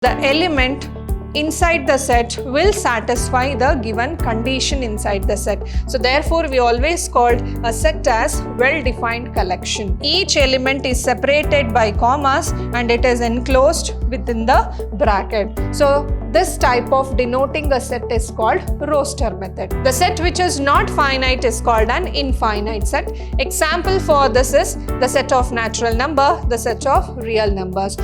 The element inside the set will satisfy the given condition inside the set. So therefore we always called a set as well-defined collection. Each element is separated by commas and it is enclosed within the bracket. So this type of denoting a set is called roster method. The set which is not finite is called an infinite set. Example for this is the set of natural number, the set of real numbers.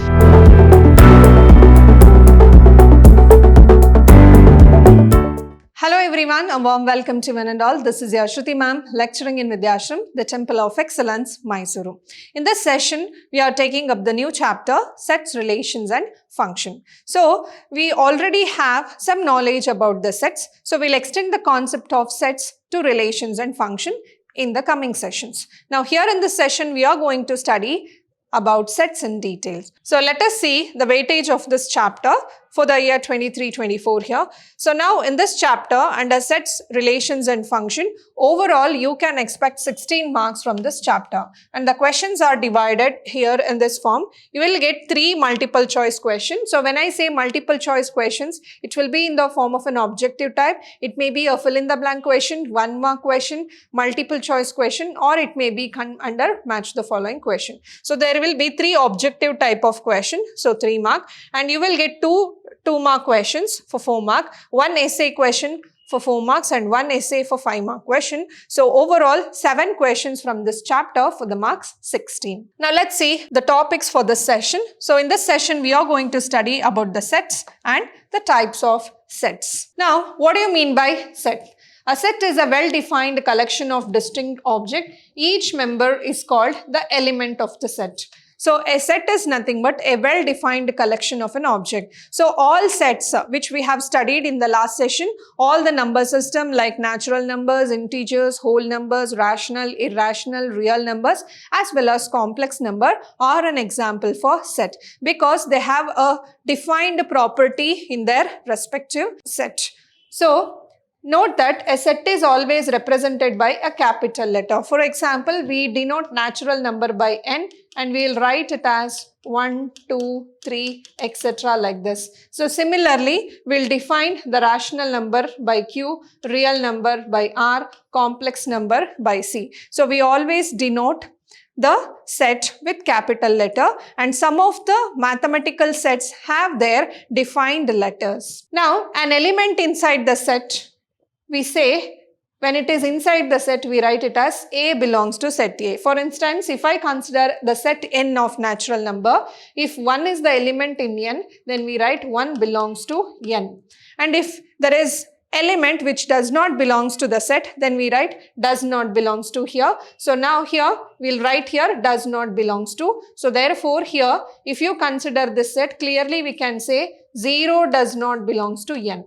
Hello everyone, a warm welcome to one and all. This is your Shruti ma'am lecturing in Vidhyaashram, the Temple of Excellence, Mysuru. In this session, we are taking up the new chapter, Sets, Relations and Function. So, we already have some knowledge about the sets. So, we'll extend the concept of sets to relations and function in the coming sessions. Now, here in this session, we are going to study about sets in details. So, let us see the weightage of this chapter for the year 23-24 here. So now in this chapter under sets, relations and function, overall you can expect 16 marks from this chapter. And the questions are divided here in this form. You will get 3 multiple choice questions. So when I say multiple choice questions, it will be in the form of an objective type. It may be a fill in the blank question, 1 mark question, multiple choice question, or it may be under match the following question. So there will be 3 objective type of question. So 3 mark, and you will get 2 mark questions for 4 mark, 1 essay question for 4 marks and 1 essay for 5 mark question. So overall 7 questions from this chapter for the marks 16. Now let's see the topics for this session. So in this session we are going to study about the sets and the types of sets. Now what do you mean by set? A set is a well-defined collection of distinct objects. Each member is called the element of the set. So a set is nothing but a well-defined collection of an object. So all sets which we have studied in the last session, all the number system like natural numbers, integers, whole numbers, rational, irrational, real numbers as well as complex number are an example for set because they have a defined property in their respective set. So note that a set is always represented by a capital letter. For example, we denote natural number by n and we will write it as 1, 2, 3, etc. like this. So similarly, we will define the rational number by q, real number by r, complex number by c. So we always denote the set with capital letter, and some of the mathematical sets have their defined letters. Now, an element inside the set, we say when it is inside the set, we write it as A belongs to set A. For instance, if I consider the set n of natural number, if 1 is the element in n, then we write 1 belongs to n. And if there is element which does not belongs to the set, then we write does not belongs to here. So now here, we'll write here does not belongs to. So therefore here, if you consider this set, clearly we can say 0 does not belongs to n.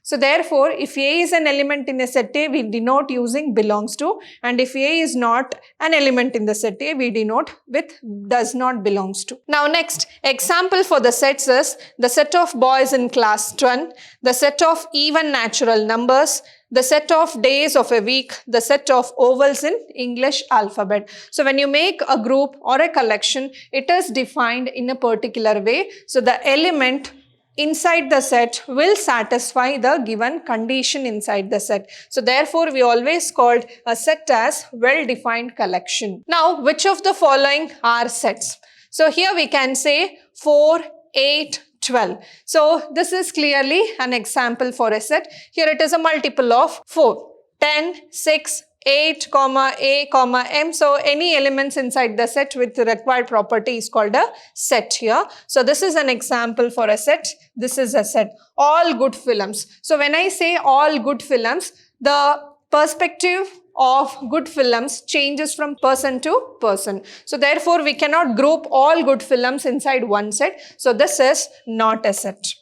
So therefore, if A is an element in a set A, we denote using belongs to, and if A is not an element in the set A, we denote with does not belongs to. Now next, example for the sets is the set of boys in class 10, the set of even natural numbers, the set of days of a week, the set of ovals in English alphabet. So when you make a group or a collection, it is defined in a particular way. So the element inside the set will satisfy the given condition inside the set. So therefore, we always called a set as well-defined collection. Now, which of the following are sets? So here we can say 4, 8, 12. So this is clearly an example for a set. Here it is a multiple of 4, 10, 6, 8, A, M. So any elements inside the set with the required property is called a set here. So this is an example for a set. This is a set. All good films. So when I say all good films, the perspective of good films changes from person to person. So therefore, we cannot group all good films inside one set. So this is not a set.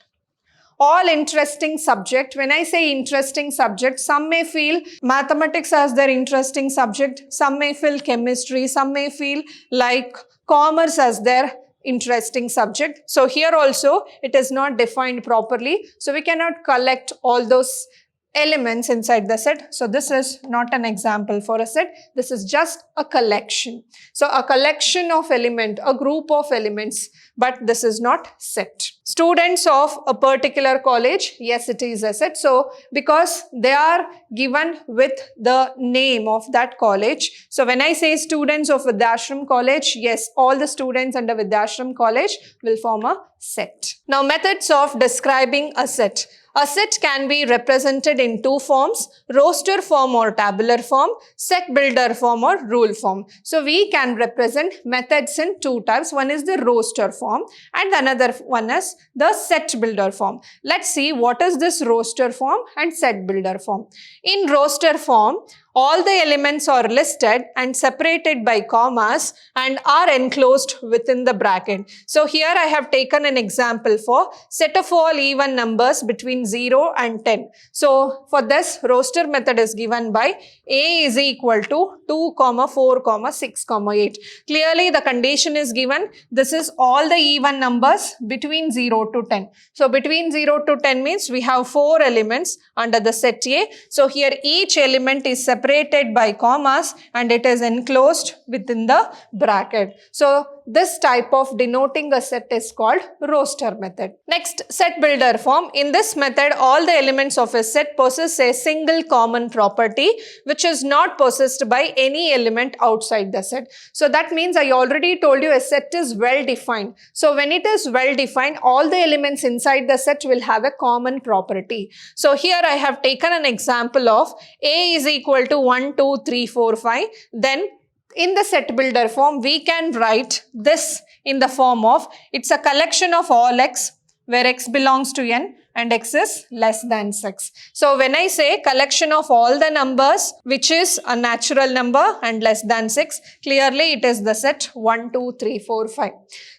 All interesting subject. When I say interesting subject, some may feel mathematics as their interesting subject, some may feel chemistry, some may feel like commerce as their interesting subject. So here also it is not defined properly. So we cannot collect all those elements inside the set. So this is not an example for a set. This is just a collection. So a collection of element, a group of elements but this is not set. Students of a particular college, yes, it is a set. So because they are given with the name of that college, so when I say students of Vidhyaashram college, yes, all the students under Vidhyaashram college will form a set. Now, methods of describing a set. A set can be represented in two forms, roster form or tabular form, set builder form or rule form. So we can represent methods in two types. One is the roster form and another one is the set builder form. Let's see what is this roster form and set builder form. In roster form, all the elements are listed and separated by commas and are enclosed within the bracket. So here I have taken an example for set of all even numbers between 0 and 10. So for this, roster method is given by A is equal to 2, 4, 6, 8. Clearly the condition is given. This is all the even numbers between 0 to 10. So between 0 to 10 means we have 4 elements under the set A. So here each element is separated by commas and it is enclosed within the bracket. So this type of denoting a set is called roster method. Next, set builder form. In this method, all the elements of a set possess a single common property which is not possessed by any element outside the set. So that means I already told you a set is well defined. So when it is well defined, all the elements inside the set will have a common property. So here I have taken an example of A is equal to 1, 2, 3, 4, 5. Then in the set builder form, we can write this in the form of, it's a collection of all x where x belongs to n and x is less than 6. So when I say collection of all the numbers which is a natural number and less than 6, clearly it is the set 1, 2, 3, 4, 5.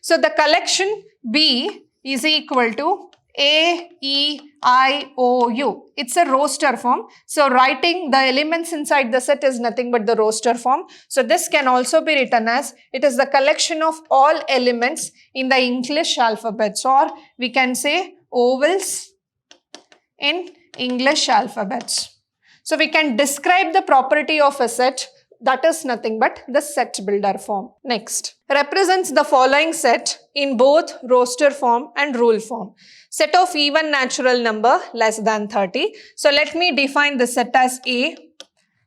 So the collection B is equal to A, E, I, O, U. It's a roster form. So writing the elements inside the set is nothing but the roster form. So this can also be written as it is the collection of all elements in the English alphabets, or we can say vowels in English alphabets. So we can describe the property of a set, that is nothing but the set builder form. Next, represents the following set in both roster form and rule form. Set of even natural number less than 30. So let me define the set as A.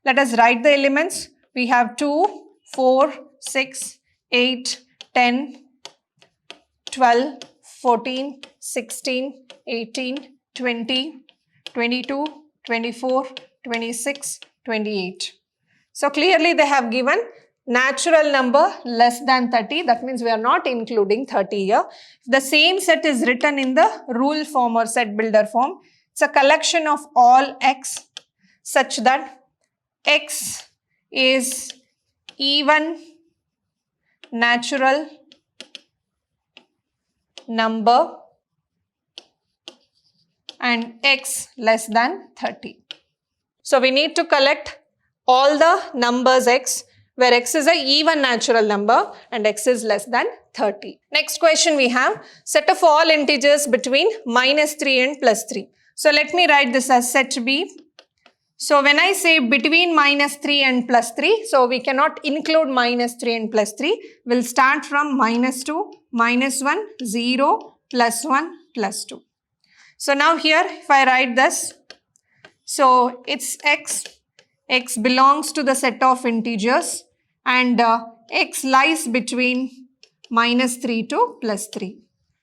Let us write the elements. We have 2, 4, 6, 8, 10, 12, 14, 16, 18, 20, 22, 24, 26, 28. So clearly they have given natural number less than 30. That means we are not including 30 here. The same set is written in the rule form or set builder form. It's a collection of all x such that x is even natural number and x less than 30. So we need to collect all the numbers x where x is a even natural number and x is less than 30. Next question we have, set of all integers between -3 and +3. So let me write this as set B. So when I say between -3 and +3, so we cannot include -3 and +3. We'll start from -2, -1, 0, +1, +2. So now here if I write this, so it's x belongs to the set of integers and x lies between -3 to +3.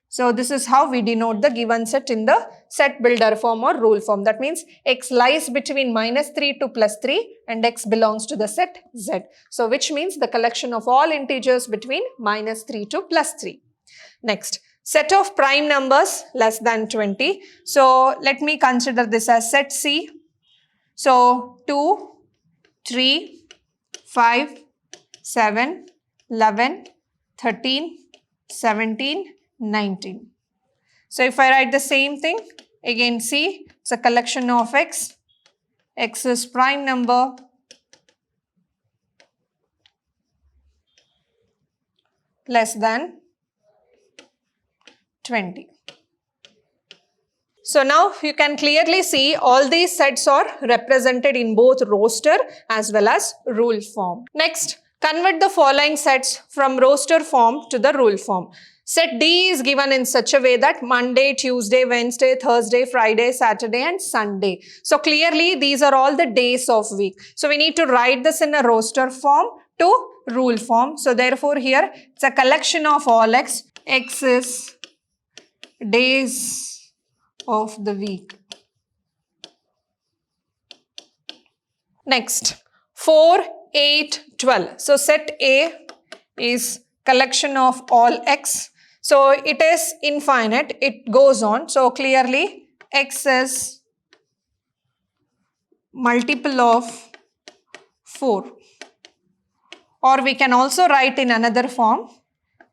So this is how we denote the given set in the set builder form or rule form. That means x lies between -3 to +3 and x belongs to the set Z. So which means the collection of all integers between -3 to +3. Next, set of prime numbers less than 20. So let me consider this as set C. So 2, 3, 5, 7, 11, 13, 17, 19. So if I write the same thing, again C, it's a collection of x. X is prime number less than 20. So now you can clearly see all these sets are represented in both roster as well as rule form. Next, Convert the following sets from roster form to the rule form. Set D is given in such a way that Monday, Tuesday, Wednesday, Thursday, Friday, Saturday and Sunday. So clearly these are all the days of week. So we need to write this in a roster form to rule form. So therefore here it's a collection of all X. X is days of the week. Next, 4, 8, 12. So set A is collection of all X. So it is infinite, it goes on. So clearly X is multiple of 4. Or we can also write in another form,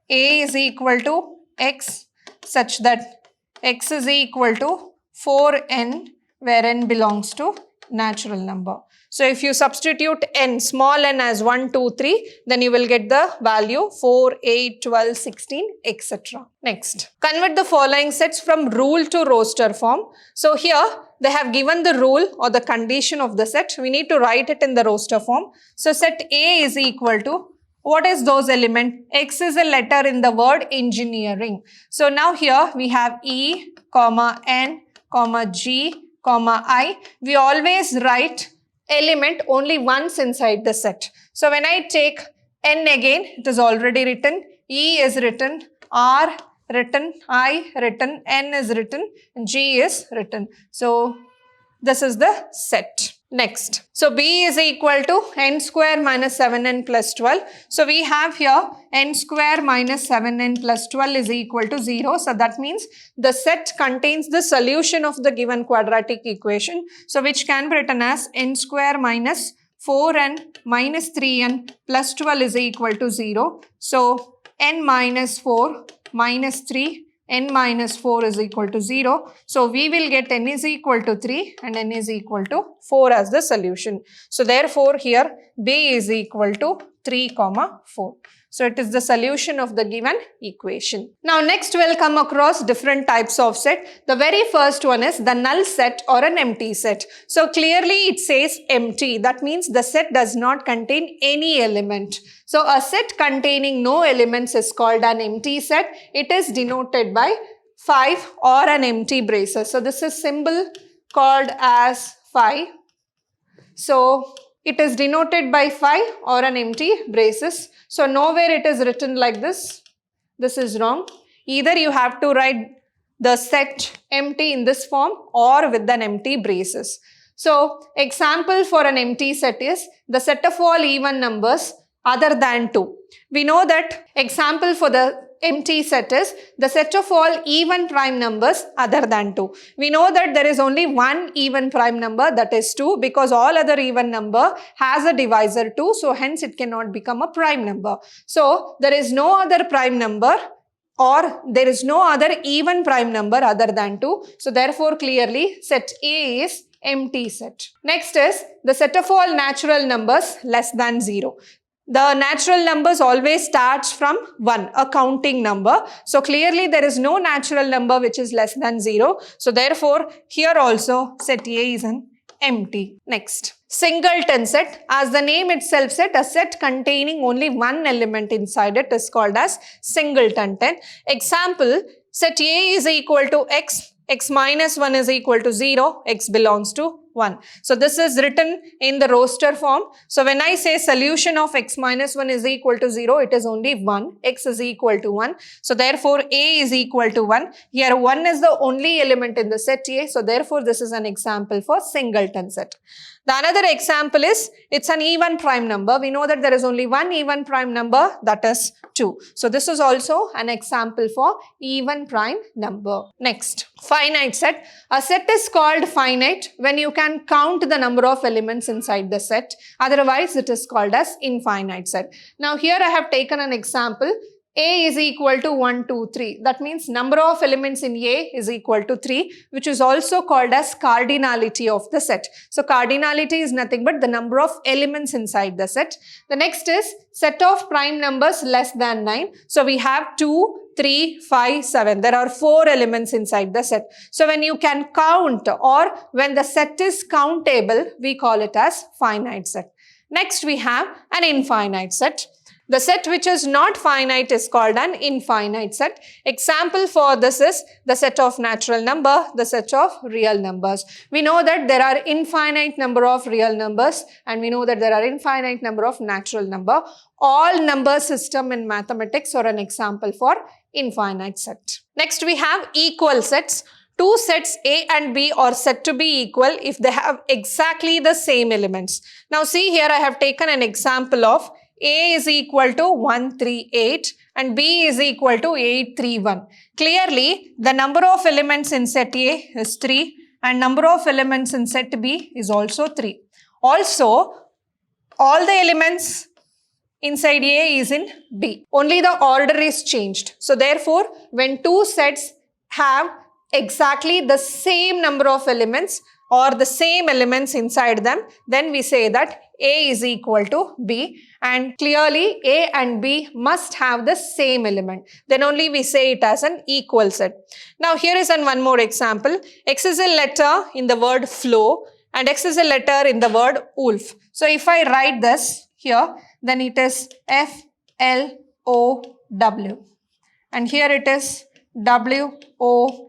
A is equal to X such that X is equal to 4n, where n belongs to natural number. So if you substitute n, small n as 1, 2, 3, then you will get the value 4, 8, 12, 16, etc. Next, convert the following sets from rule to roster form. So here they have given the rule or the condition of the set. We need to write it in the roster form. So set A is equal to, what is those element? X is a letter in the word engineering. So now here we have E, comma N, comma G, comma I. We always write element only once inside the set. So when I take N again, it is already written, E is written, R written, I written, N is written, G is written. So this is the set. Next, so B is equal to n square minus 7n plus 12. So we have here n square minus 7n plus 12 is equal to 0. So that means the set contains the solution of the given quadratic equation. So which can be written as n square minus 4n minus 3n plus 12 is equal to 0. So n minus 4 minus 3, n minus 4 is equal to 0. So we will get n is equal to 3 and n is equal to 4 as the solution. So therefore here B is equal to 3, 4. So it is the solution of the given equation. Now next we'll come across different types of set. The very first one is the null set or an empty set. So clearly it says empty. That means the set does not contain any element. So a set containing no elements is called an empty set. It is denoted by 5 or an empty braces. So this is symbol called as 5. So it is denoted by 5 or an empty braces. So nowhere it is written like this. This is wrong. Either you have to write the set empty in this form or with an empty braces. So example for an empty set is the set of all even numbers other than 2. We know that example for the empty set is the set of all even prime numbers other than 2. We know that there is only one even prime number, that is 2, because all other even number has a divisor 2, so hence it cannot become a prime number. So there is no other prime number or there is no other even prime number other than 2. So therefore clearly set A is empty set. Next is the set of all natural numbers less than 0. The natural numbers always starts from 1, a counting number. So clearly there is no natural number which is less than 0. So therefore here also set A is an empty. Next, singleton set. As the name itself said, a set containing only one element inside it is called as singleton. Example, set A is equal to x, x minus 1 is equal to 0, x belongs to 1. So this is written in the roster form. So when I say solution of x minus 1 is equal to 0, it is only 1. X is equal to 1. So therefore A is equal to 1. Here 1 is the only element in the set A. So therefore this is an example for singleton set. The another example is it's an even prime number. We know that there is only one even prime number, that is 2. So this is also an example for even prime number. Next, finite set. A set is called finite when you can count the number of elements inside the set. Otherwise it is called as infinite set. Now here I have taken an example. A is equal to 1, 2, 3. That means number of elements in A is equal to 3, which is also called as cardinality of the set. So cardinality is nothing but the number of elements inside the set. The next is set of prime numbers less than 9. So we have 2, 3, 5, 7. There are 4 elements inside the set. So when you can count or when the set is countable, we call it as finite set. Next, we have an infinite set. The set which is not finite is called an infinite set. Example for this is the set of natural number, the set of real numbers. We know that there are infinite number of real numbers and we know that there are infinite number of natural number. All number system in mathematics are an example for infinite set. Next, we have equal sets. Two sets A and B are said to be equal if they have exactly the same elements. Now see here I have taken an example of A is equal to 138 and B is equal to 831. Clearly, the number of elements in set A is 3 and number of elements in set B is also 3. Also, all the elements inside A is in B. Only the order is changed. So therefore, when two sets have exactly the same number of elements or the same elements inside them, then we say that A is equal to B, and clearly A and B must have the same element. Then only we say it as an equal set. Now here is one more example. X is a letter in the word flow and X is a letter in the word wolf. So if I write this here, then it is F-L-O-W and here it is W-O-L-F.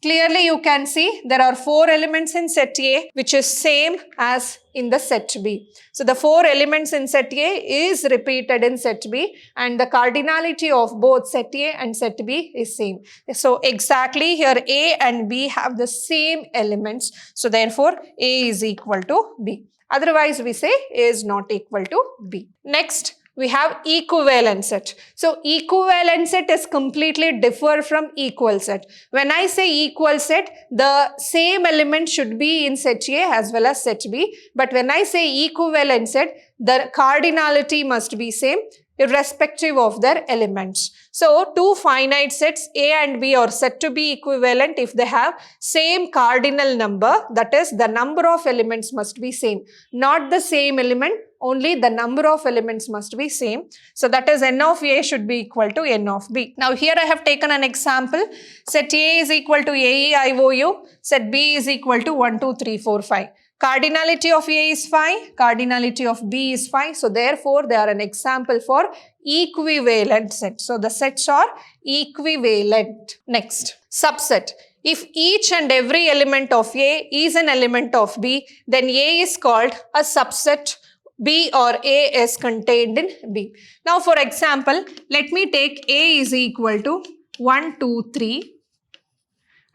Clearly you can see there are 4 elements in set A which is same as in the set B. So the 4 elements in set A is repeated in set B and the cardinality of both set A and set B is same. So exactly here A and B have the same elements. So therefore A is equal to B. Otherwise we say A is not equal to B. Next, we have equivalent set. So equivalent set is completely different from equal set. When I say equal set, the same element should be in set A as well as set B. But when I say equivalent set, the cardinality must be same irrespective of their elements. So two finite sets A and B are said to be equivalent if they have same cardinal number, that is the number of elements must be same. Not the same element, only the number of elements must be same. So that is n of A should be equal to n of B. Now here I have taken an example. Set A is equal to AEIOU, set B is equal to 1, 2, 3, 4, 5. Cardinality of A is 5, cardinality of B is 5. So therefore, they are an example for equivalent set. So the sets are equivalent. Next, subset. If each and every element of A is an element of B, then A is called a subset. B or A is contained in B. Now for example, let me take A is equal to 1, 2, 3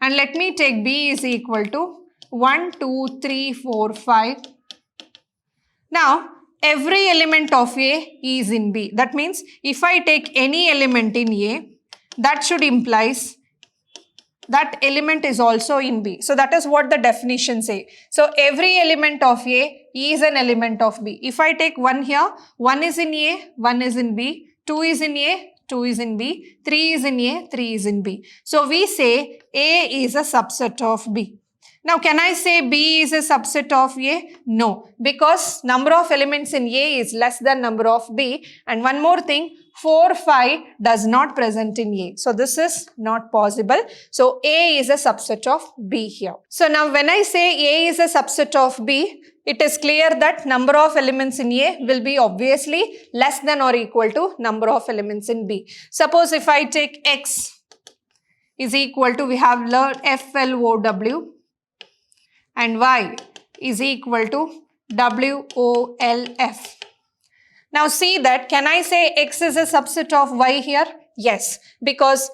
and let me take B is equal to 1, 2, 3, 4, 5. Now, every element of A is in B. That means, if I take any element in A, that should implies that element is also in B. So, that is what the definition say. So, every element of A is an element of B. If I take 1 here, 1 is in A, 1 is in B, 2 is in A, 2 is in B, 3 is in A, 3 is in B. So, we say A is a subset of B. Now, can I say B is a subset of A? No, because number of elements in A is less than number of B. And one more thing, 4, 5 does not present in A. So, this is not possible. So, A is a subset of B here. So, now when I say A is a subset of B, it is clear that number of elements in A will be obviously less than or equal to number of elements in B. Suppose if I take X is equal to, we have learned FLOW. And Y is equal to WOLF. Now see that, can I say X is a subset of Y here? Yes, because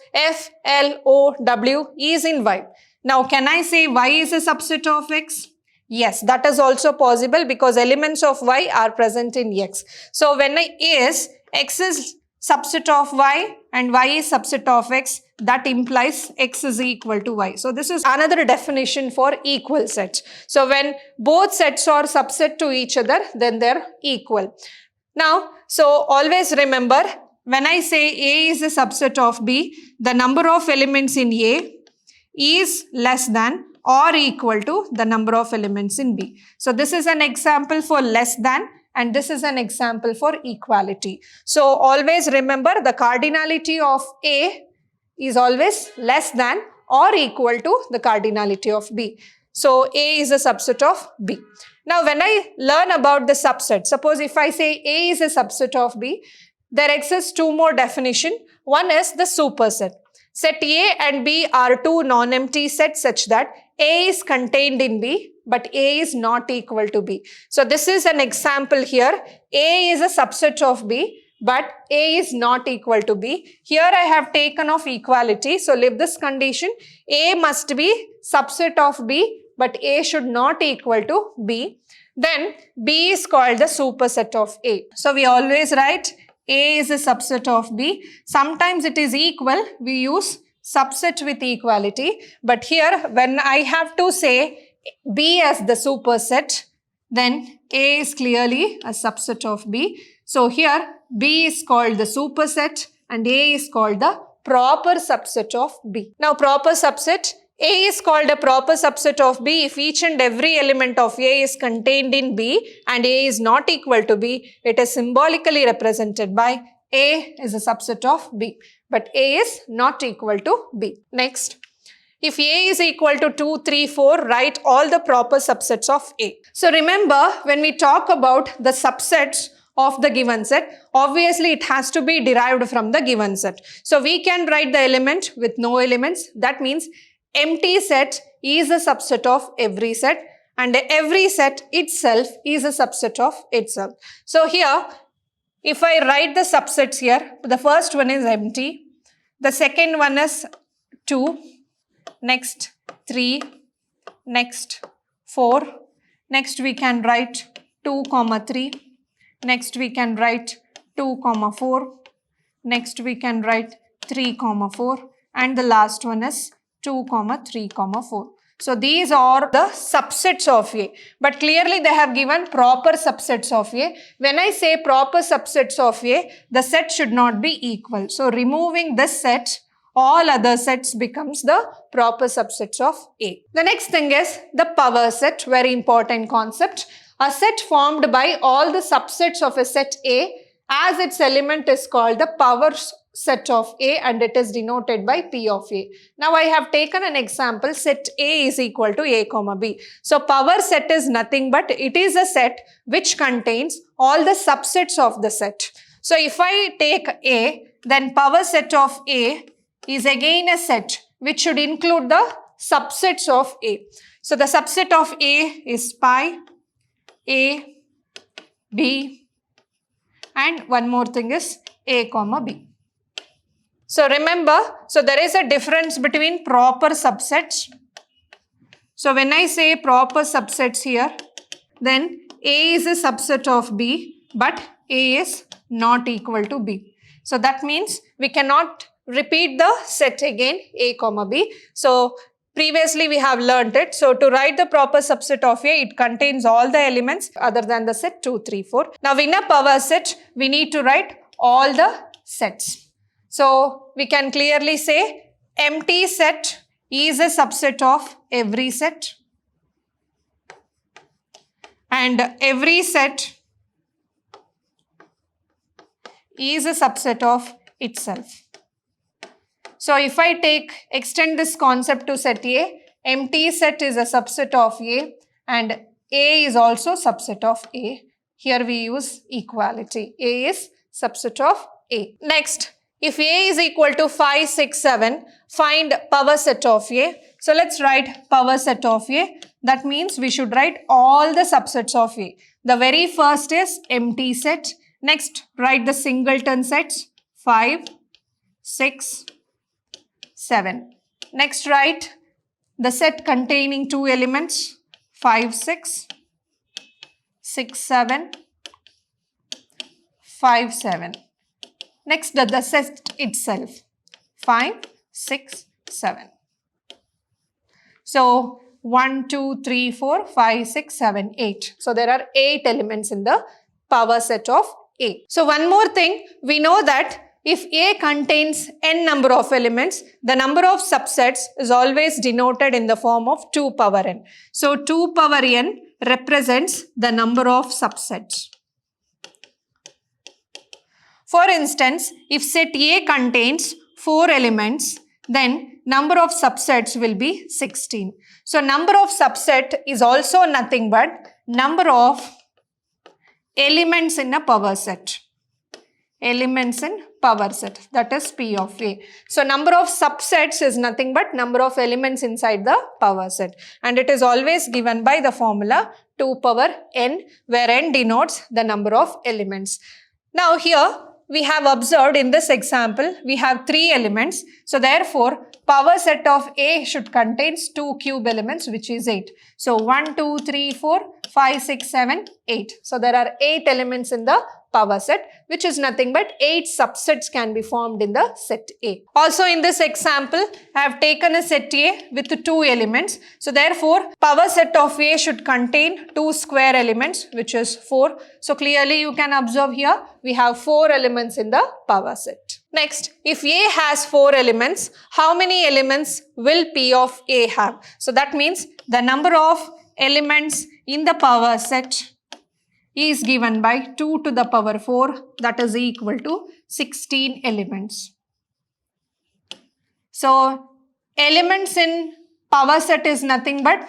FLOW is in Y. Now can I say Y is a subset of X? Yes, that is also possible because elements of Y are present in X. So when X is subset of Y and Y is subset of X, that implies X is equal to Y. So this is another definition for equal sets. So when both sets are subset to each other, then they're equal. Now, so always remember, when I say A is a subset of B, the number of elements in A is less than or equal to the number of elements in B. So this is an example for less than, and this is an example for equality. So always remember, the cardinality of A is always less than or equal to the cardinality of B. So A is a subset of B. Now when I learn about the subset, suppose if I say A is a subset of B, there exists two more definitions. One is the superset. Set A and B are two non-empty sets such that A is contained in B, but A is not equal to B. So this is an example here. A is a subset of B, but A is not equal to B. Here I have taken off equality. So leave this condition. A must be subset of B, but A should not equal to B. Then B is called the superset of A. So we always write A is a subset of B. Sometimes it is equal. We use subset with equality. But here when I have to say B as the superset, then A is clearly a subset of B. So here B is called the superset and A is called the proper subset of B. Now proper subset, A is called a proper subset of B if each and every element of A is contained in B and A is not equal to B. It is symbolically represented by A is a subset of B, but A is not equal to B. Next, if A is equal to 2, 3, 4, write all the proper subsets of A. So remember, when we talk about the subsets of the given set, obviously it has to be derived from the given set. So we can write the element with no elements. That means empty set is a subset of every set and every set itself is a subset of itself. So here, if I write the subsets here, the first one is empty, the second one is 2, next 3, next 4, next we can write 2, 3, next we can write 2, 4, next we can write 3, 4, and the last one is 2, 3, 4. So these are the subsets of A, but clearly they have given proper subsets of A. When I say proper subsets of A, the set should not be equal. So removing this set, all other sets becomes the proper subsets of A. The next thing is the power set, very important concept. A set formed by all the subsets of a set A as its element is called the power set of A and it is denoted by P of A. Now I have taken an example, set A is equal to A, B. So power set is nothing but it is a set which contains all the subsets of the set. So if I take A, then power set of A is again a set which should include the subsets of A. So the subset of A is pi, A, B, and one more thing is A, B. So remember, so there is a difference between proper subsets. So when I say proper subsets here, then A is a subset of B, but A is not equal to B. So that means we cannot repeat the set again, A, B. So previously we have learnt it. So to write the proper subset of A, it contains all the elements other than the set 2, 3, 4. Now in a power set, we need to write all the sets. So we can clearly say empty set is a subset of every set and every set is a subset of itself. So if I extend this concept to set A, empty set is a subset of A and A is also subset of A. Here we use equality. A is subset of A. Next, if A is equal to 5, 6, 7, find power set of A. So let's write power set of A. That means we should write all the subsets of A. The very first is empty set. Next, write the singleton sets 5, 6, 7. Next, write the set containing two elements 5, 6, 6, 7, 5, 7. Next, the set itself 5, 6, 7. So 1, 2, 3, 4, 5, 6, 7, 8. So there are 8 elements in the power set of A. So one more thing, we know that if A contains n number of elements, the number of subsets is always denoted in the form of 2 power n. So 2 power n represents the number of subsets. For instance, if set A contains 4 elements, then number of subsets will be 16. So number of subset is also nothing but number of elements in a power set. Elements in power set, that is P of A. So number of subsets is nothing but number of elements inside the power set, and it is always given by the formula 2 power n, where n denotes the number of elements. Now here we have observed in this example we have 3 elements, so therefore power set of A should contains 2 cube elements, which is 8. So 1, 2, 3, 4, 5, 6, 7, 8. So there are 8 elements in the power set, which is nothing but 8 subsets can be formed in the set A. Also in this example, I have taken a set A with 2 elements. So therefore, power set of A should contain 2 square elements, which is 4. So clearly you can observe here, we have 4 elements in the power set. Next, if A has 4 elements, how many elements will P of A have? So that means the number of elements in the power set is given by 2 to the power 4, that is equal to 16 elements. So elements in power set is nothing but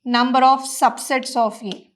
number of subsets of A.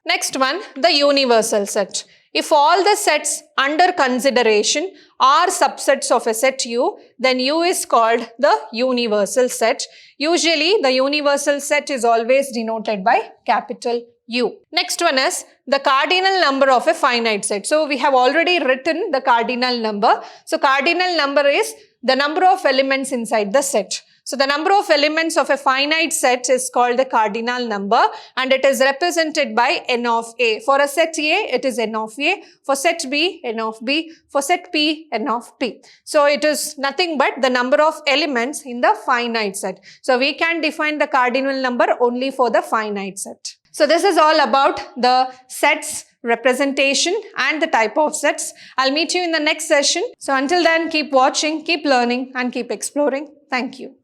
Next one, the universal set. If all the sets under consideration are subsets of a set U, then U is called the universal set. Usually, the universal set is always denoted by capital U. Next one is the cardinal number of a finite set. So, we have already written the cardinal number. So, cardinal number is the number of elements inside the set. So, the number of elements of a finite set is called the cardinal number, and it is represented by n of A. For a set A, it is n of A. For set B, n of B. For set P, n of P. So, it is nothing but the number of elements in the finite set. So, we can define the cardinal number only for the finite set. So, this is all about the sets, representation and the type of sets. I'll meet you in the next session. So, until then, keep watching, keep learning and keep exploring. Thank you.